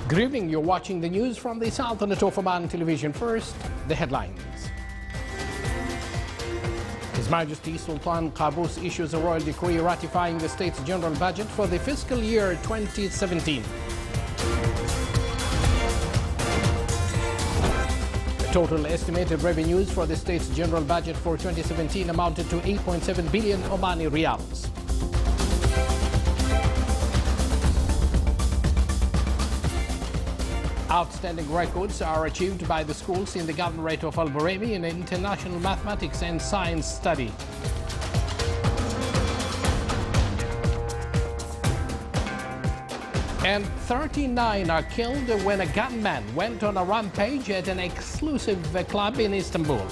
Good evening. You're watching the news from the Sultanate of Oman television. First, the headlines. His Majesty Sultan Qaboos issues a royal decree ratifying the state's general budget for the fiscal year 2017. The total estimated revenues for the state's general budget for 2017 amounted to 8.7 billion Omani riyals. Outstanding records are achieved by the schools in the Governorate of Al Buraimi in international mathematics and science study. And 39 are killed when a gunman went on a rampage at an exclusive club in Istanbul.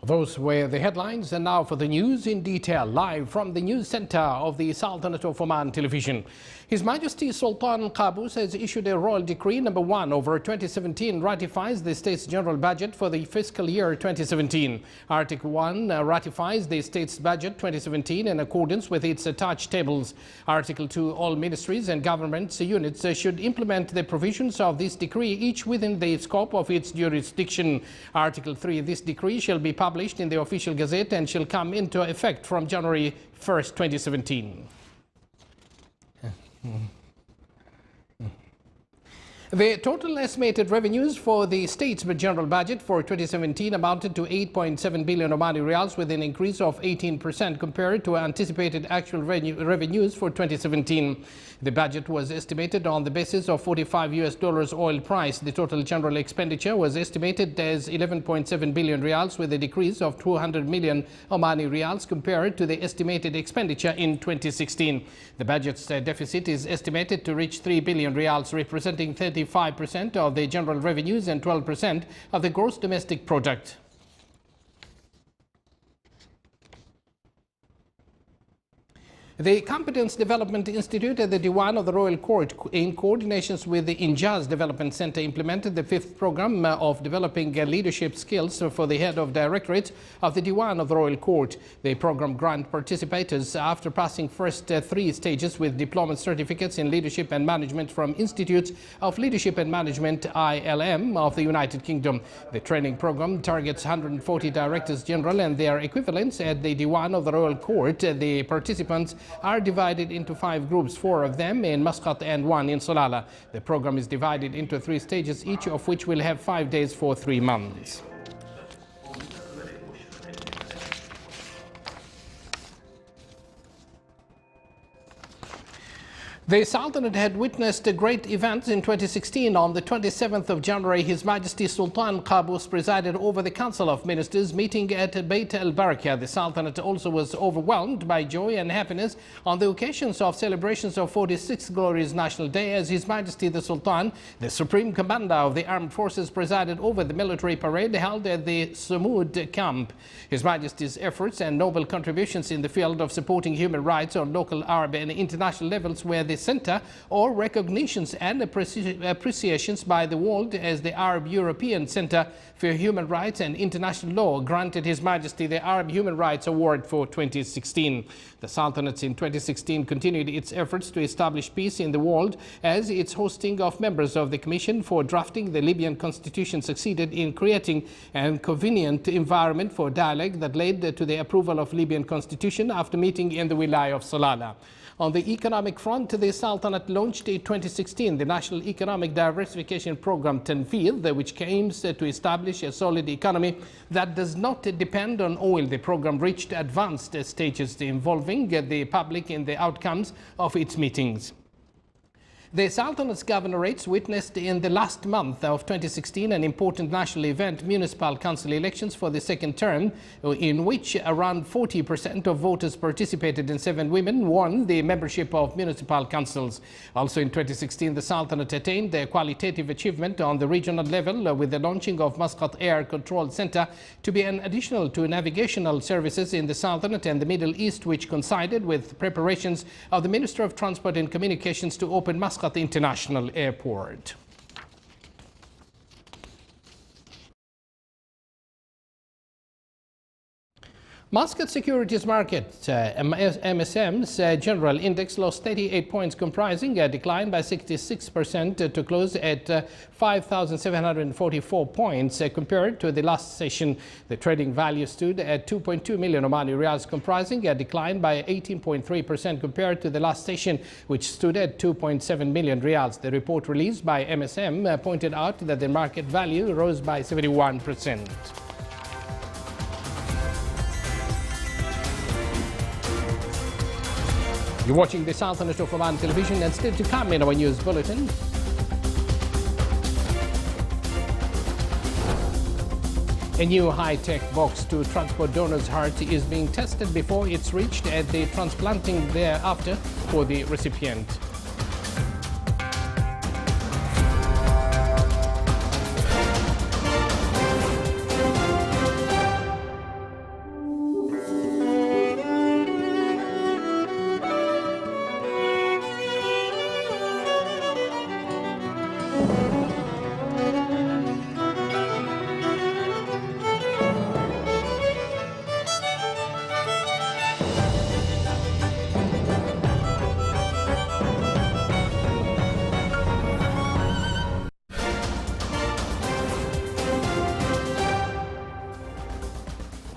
Those were the headlines, and now for the news in detail, live from the news center of the Sultanate of Oman television. His Majesty Sultan Qaboos has issued a royal decree number 1 over 2017 ratifies the state's general budget for the fiscal year 2017. Article 1 ratifies the state's budget 2017 in accordance with its attached tables. Article 2, all ministries and government units should implement the provisions of this decree, each within the scope of its jurisdiction. Article 3, this decree shall be published in the official gazette and shall come into effect from January 1st, 2017. The total estimated revenues for the state's general budget for 2017 amounted to 8.7 billion Omani riyals, with an increase of 18% compared to anticipated actual revenues for 2017. The budget was estimated on the basis of $45 oil price. The total general expenditure was estimated as 11.7 billion riyals, with a decrease of 200 million Omani riyals compared to the estimated expenditure in 2016. The budget's deficit is estimated to reach 3 billion riyals, representing 35% of the general revenues and 12% of the gross domestic product. The Competence Development Institute at the Diwan of the Royal Court, in coordination with the Injaz Development Center, implemented the 5th program of developing leadership skills for the head of directorate of the Diwan of the Royal Court. The program grants participators, after passing first 3 stages with diploma certificates in leadership and management from Institutes of Leadership and Management (ILM) of the United Kingdom. The training program targets 140 directors general and their equivalents at the Diwan of the Royal Court. The participants are divided into 5 groups, 4 of them in Muscat and 1 in Salalah. The program is divided into 3 stages, each of which will have 5 days for 3 months. The Sultanate had witnessed great events in 2016. On the 27th of January, His Majesty Sultan Qaboos presided over the Council of Ministers meeting at Beit al-Barakah. The Sultanate also was overwhelmed by joy and happiness on the occasions of celebrations of 46th Glorious National Day, as His Majesty the Sultan, the Supreme Commander of the Armed Forces, presided over the military parade held at the Sumud camp. His Majesty's efforts and noble contributions in the field of supporting human rights on local, Arab and international levels were the center or recognitions and appreciations by the world, as the Arab European Center for Human Rights and International Law granted His Majesty the Arab Human Rights Award for 2016. The Sultanate in 2016 continued its efforts to establish peace in the world, as its hosting of members of the Commission for drafting the Libyan constitution succeeded in creating a convenient environment for dialogue that led to the approval of Libyan constitution after meeting in the Wilaya of Salalah. On the economic front, the Sultanate launched in 2016 the National Economic Diversification Program Tanfidh, which aims to establish a solid economy that does not depend on oil. The program reached advanced stages, involving the public in the outcomes of its meetings. The Sultanate's governorates witnessed in the last month of 2016 an important national event, municipal council elections for the second term, in which around 40% of voters participated and 7 women won the membership of municipal councils. Also in 2016, the Sultanate attained a qualitative achievement on the regional level with the launching of Muscat Air Control Center to be an additional to navigational services in the Sultanate and the Middle East, which coincided with preparations of the Minister of Transport and Communications to open Muscat International Airport. Muscat Securities Market, MSM's general index lost 38 points, comprising a decline by 66% to close at 5,744 points compared to the last session. The trading value stood at 2.2 million Omani Riyals, comprising a decline by 18.3% compared to the last session, which stood at 2.7 million Riyals. The report released by MSM pointed out that the market value rose by 71%. You're watching the Sultanate of Oman television, and still to come in our news bulletin. A new high-tech box to transport donor's heart is being tested before it's reached at the transplanting thereafter for the recipient.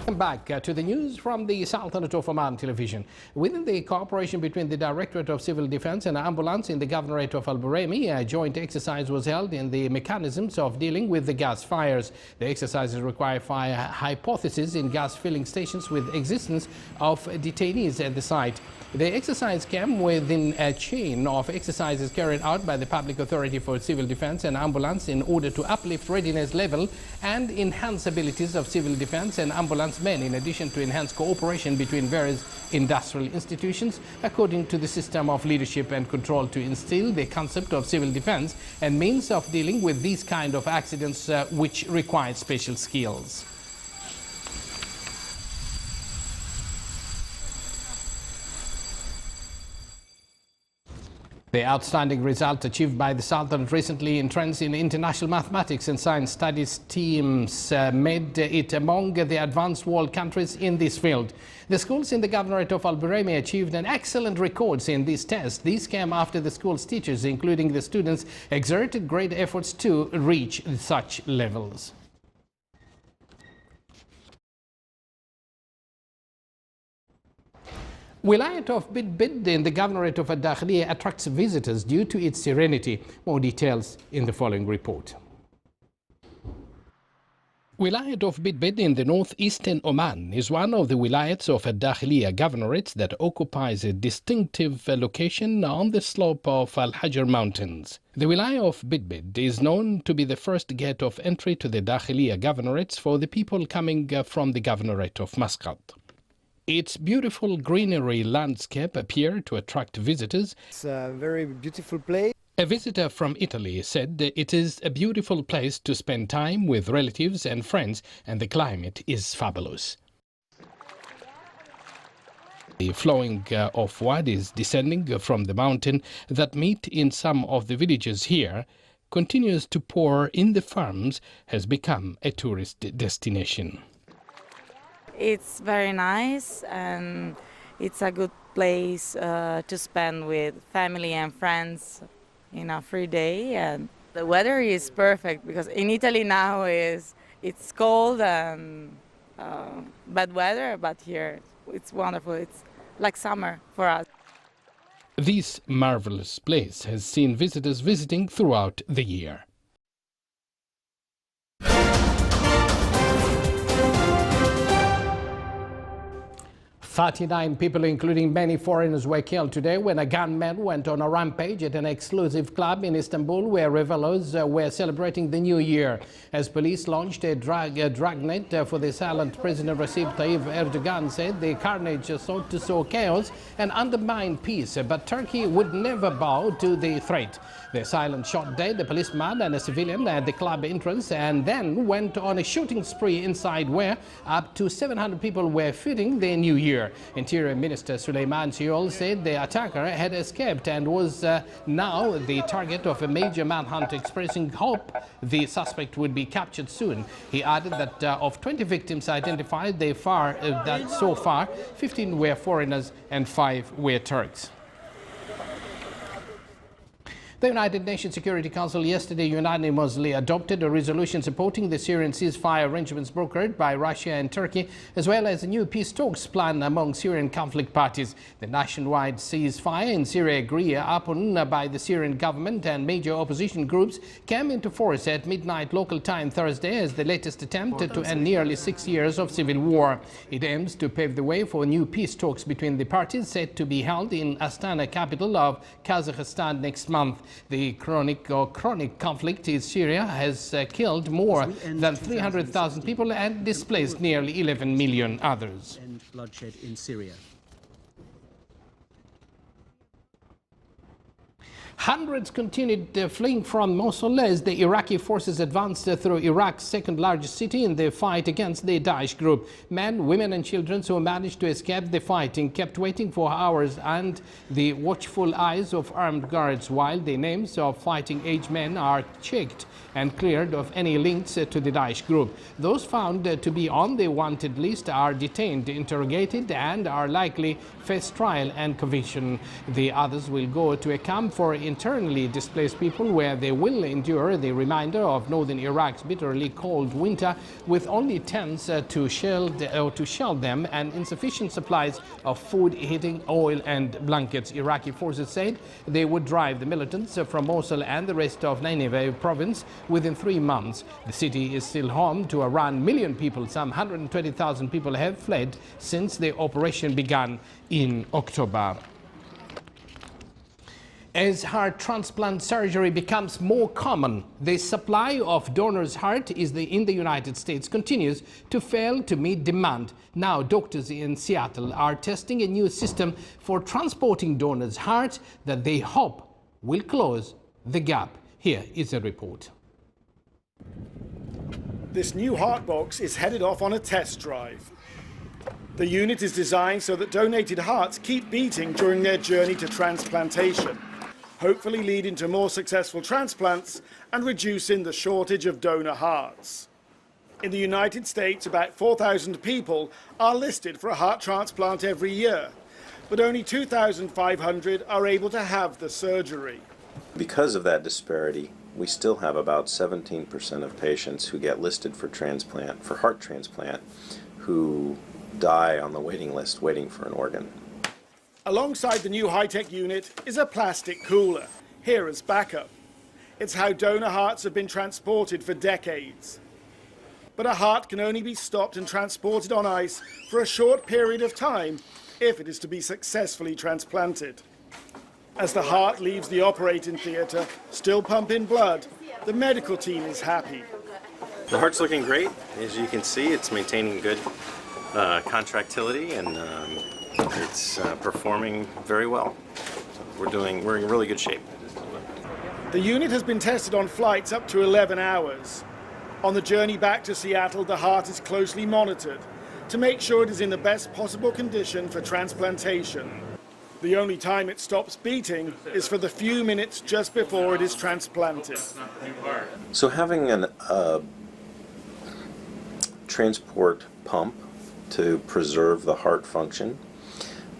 Back to the news from the Sultanate of Oman television. Within the cooperation between the Directorate of Civil Defense and Ambulance in the Governorate of Al Buraimi, a joint exercise was held in the mechanisms of dealing with the gas fires. The exercises require fire hypotheses in gas filling stations with existence of detainees at the site. The exercise came within a chain of exercises carried out by the Public Authority for Civil Defense and Ambulance in order to uplift readiness level and enhance abilities of civil defense and ambulance men, in addition to enhance cooperation between various industrial institutions according to the system of leadership and control to instill the concept of civil defense and means of dealing with these kind of accidents which require special skills. The outstanding result achieved by the Sultanate recently in trends in international mathematics and science studies teams made it among the advanced world countries in this field. The schools in the Governorate of Al Buraimi achieved an excellent records in this test. These came after the school's teachers, including the students, exerted great efforts to reach such levels. Wilayat of Bidbid in the Governorate of Ad-Dakhiliya attracts visitors due to its serenity. More details in the following report. Wilayat of Bidbid in the northeastern Oman is one of the wilayats of Ad-Dakhiliya governorates that occupies a distinctive location on the slope of Al-Hajar Mountains. The wilayah of Bidbid is known to be the first gate of entry to the Dakhiliya governorates for the people coming from the Governorate of Muscat. Its beautiful greenery landscape appear to attract visitors. It's a very beautiful place. A visitor from Italy said it is a beautiful place to spend time with relatives and friends, and the climate is fabulous. The flowing of wadis descending from the mountain that meet in some of the villages here continues to pour in the farms has become a tourist destination. It's very nice and it's a good place to spend with family and friends in a free day. And the weather is perfect because in Italy now it's cold and bad weather, but here it's wonderful. It's like summer for us. This marvelous place has seen visitors visiting throughout the year. 39 people, including many foreigners, were killed today when a gunman went on a rampage at an exclusive club in Istanbul where revelers were celebrating the new year. As police launched a dragnet for the silent prisoner, Recep Tayyip Erdogan said the carnage sought to sow chaos and undermine peace, but Turkey would never bow to the threat. The silent shot dead a policeman and a civilian at the club entrance and then went on a shooting spree inside where up to 700 people were feeding the new year. year. Interior Minister Suleiman Siol said the attacker had escaped and was now the target of a major manhunt, expressing hope the suspect would be captured soon. He added that of 20 victims identified, that so far 15 were foreigners and 5 were Turks. The United Nations Security Council yesterday unanimously adopted a resolution supporting the Syrian ceasefire arrangements brokered by Russia and Turkey, as well as a new peace talks plan among Syrian conflict parties. The nationwide ceasefire in Syria agreed upon by the Syrian government and major opposition groups came into force at midnight local time Thursday as the latest attempt to end nearly 6 years of civil war. It aims to pave the way for new peace talks between the parties set to be held in Astana, capital of Kazakhstan, next month. The chronic conflict in Syria has killed more than 300,000 people and displaced nearly 11 million others. End bloodshed in Syria. Hundreds continued fleeing from Mosul as the Iraqi forces advanced through Iraq's second largest city in the fight against the Daesh group. Men, women and children who managed to escape the fighting kept waiting for hours and the watchful eyes of armed guards, while the names of fighting-age men are checked and cleared of any links to the Daesh group. Those found to be on the wanted list are detained, interrogated and are likely face trial and conviction. The others will go to a camp for internally displaced people where they will endure the remainder of northern Iraq's bitterly cold winter with only tents to shelter them and insufficient supplies of food, heating, oil and blankets. Iraqi forces said they would drive the militants from Mosul and the rest of Nineveh province within 3 months. The city is still home to around 1 million people. Some 120,000 people have fled since the operation began in October. As heart transplant surgery becomes more common, the supply of donors' heart in the United States continues to fail to meet demand. Now, doctors in Seattle are testing a new system for transporting donors' heart that they hope will close the gap. Here is a report. This new heart box is headed off on a test drive. The unit is designed so that donated hearts keep beating during their journey to transplantation, hopefully leading to more successful transplants and reducing the shortage of donor hearts. In the United States, about 4,000 people are listed for a heart transplant every year, but only 2,500 are able to have the surgery. Because of that disparity, we still have about 17% of patients who get listed for transplant, for heart transplant, who die on the waiting list waiting for an organ. Alongside the new high-tech unit is a plastic cooler, here as backup. It's how donor hearts have been transported for decades. But a heart can only be stopped and transported on ice for a short period of time if it is to be successfully transplanted. As the heart leaves the operating theatre, still pumping blood, the medical team is happy. The heart's looking great. As you can see, it's maintaining good contractility and it's performing very well. We're in really good shape. The unit has been tested on flights up to 11 hours. On the journey back to Seattle, the heart is closely monitored to make sure it is in the best possible condition for transplantation. The only time it stops beating is for the few minutes just before it is transplanted. So having a transport pump to preserve the heart function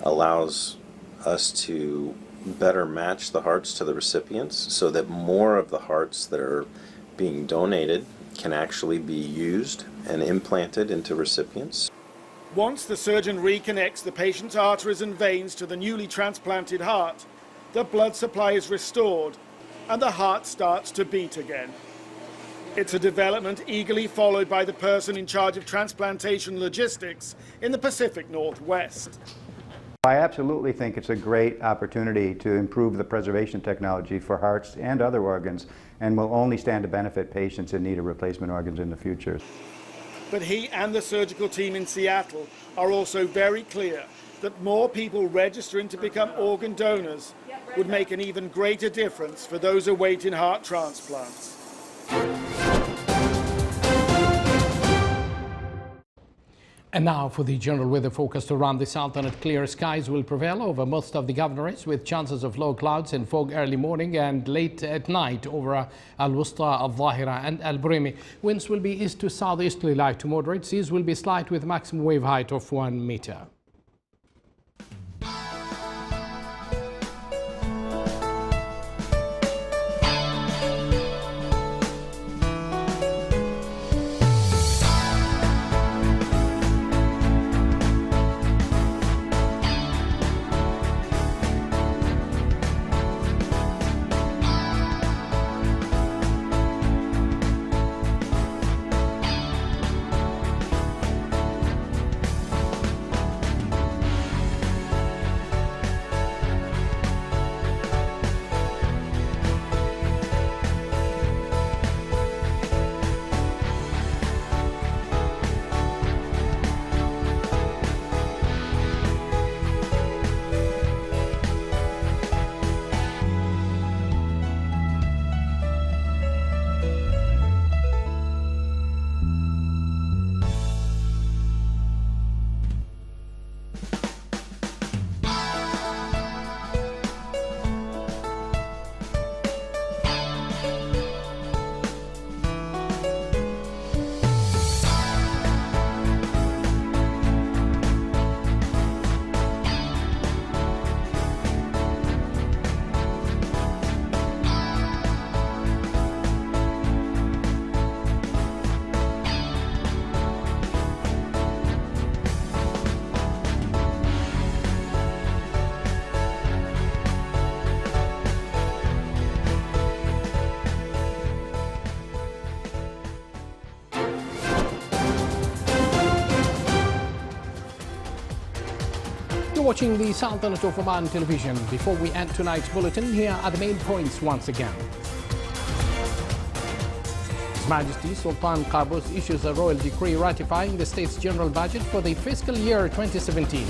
allows us to better match the hearts to the recipients so that more of the hearts that are being donated can actually be used and implanted into recipients. Once the surgeon reconnects the patient's arteries and veins to the newly transplanted heart, the blood supply is restored and the heart starts to beat again. It's a development eagerly followed by the person in charge of transplantation logistics in the Pacific Northwest. I absolutely think it's a great opportunity to improve the preservation technology for hearts and other organs, and will only stand to benefit patients in need of replacement organs in the future. But he and the surgical team in Seattle are also very clear that more people registering to become organ donors would make an even greater difference for those awaiting heart transplants. And now for the general weather forecast around the Sultanate. Clear skies will prevail over most of the governorates with chances of low clouds and fog early morning and late at night over Al-Wusta, Al-Zahira and Al-Burimi. Winds will be east to southeasterly light to moderate. Seas will be slight with maximum wave height of 1 meter. You're watching the Sultanate of Oman television. Before we end tonight's bulletin, here are the main points once again. His Majesty Sultan Qaboos issues a royal decree ratifying the state's general budget for the fiscal year 2017.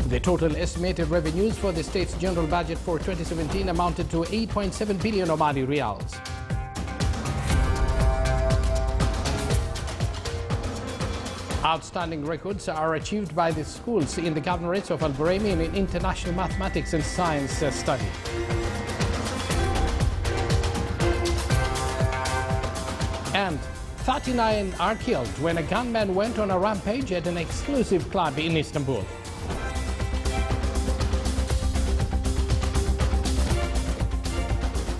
The total estimated revenues for the state's general budget for 2017 amounted to 8.7 billion Omani riyals. Outstanding records are achieved by the schools in the governorates of Al-Burimi in international mathematics and science study. And 39 are killed when a gunman went on a rampage at an exclusive club in Istanbul.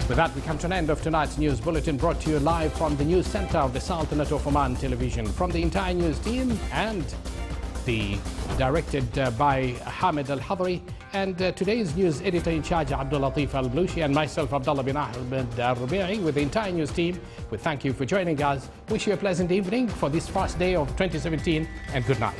With that, we come to an end of tonight's news bulletin, brought to you live from the news center of the Sultanate of Oman television. From the entire news team and directed by Hamid Al-Hadri, and today's news editor in charge, Abdul Latif Al-Blushi, and myself, Abdullah bin Ahmed Al-Rubi'i, with the entire news team. We thank you for joining us. Wish you a pleasant evening for this first day of 2017, and good night.